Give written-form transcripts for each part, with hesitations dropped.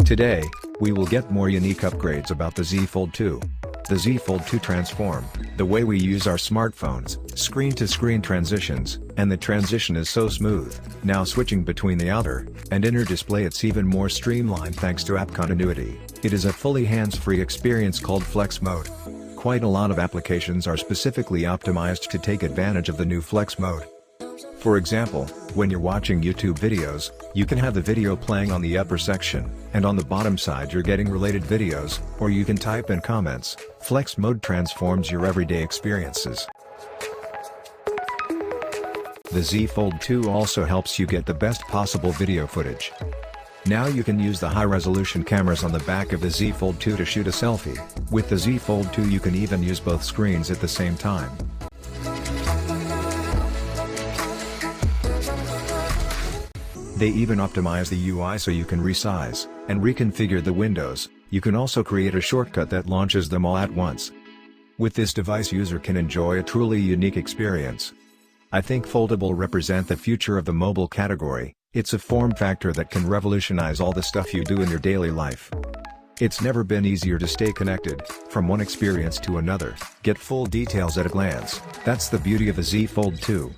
Today, we will get more unique upgrades about the Z Fold 2. The Z Fold 2 transform the way we use our smartphones, screen-to-screen transitions, and the transition is so smooth. Now switching between the outer and inner display, it's even more streamlined thanks to app continuity. It is a fully hands-free experience called Flex Mode. Quite a lot of applications are specifically optimized to take advantage of the new Flex Mode. For example, when you're watching YouTube videos, you can have the video playing on the upper section, and on the bottom side you're getting related videos, or you can type in comments. Flex Mode transforms your everyday experiences. The Z Fold 2 also helps you get the best possible video footage. Now you can use the high-resolution cameras on the back of the Z Fold 2 to shoot a selfie. With the Z Fold 2 you can even use both screens at the same time. They even optimize the UI so you can resize and reconfigure the windows. You can also create a shortcut that launches them all at once. With this device, user can enjoy a truly unique experience. I think foldable represent the future of the mobile category. It's a form factor that can revolutionize all the stuff you do in your daily life. It's never been easier to stay connected from one experience to another. Get full details at a glance. That's the beauty of the Z Fold 2.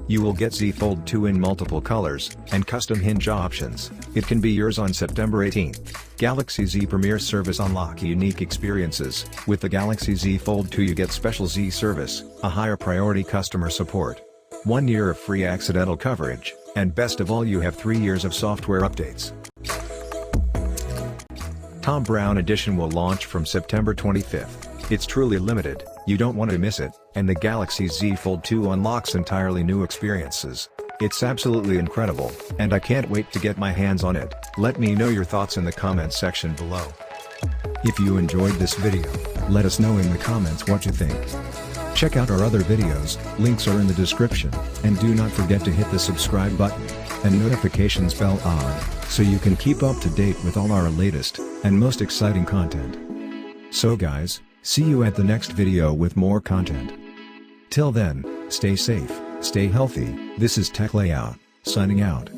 You will get Z Fold 2 in multiple colors and custom Hinge options. It can be yours on September 18th. Galaxy Z Premier Service. Unlock unique experiences. With the Galaxy Z Fold 2 you get special Z service, a higher priority customer support, 1 year of free accidental coverage, and best of all, you have 3 years of software updates. Tom Brown Edition will launch from September 25th. It's truly limited, you don't want to miss it, and the Galaxy Z Fold 2 unlocks entirely new experiences. It's absolutely incredible, and I can't wait to get my hands on it. Let me know your thoughts in the comments section below. If you enjoyed this video, let us know in the comments what you think. Check out our other videos, links are in the description, and do not forget to hit the subscribe button and notifications bell on, so you can keep up to date with all our latest and most exciting content. So guys, see you at the next video with more content. Till then, stay safe, stay healthy. This is Tech Layout, signing out.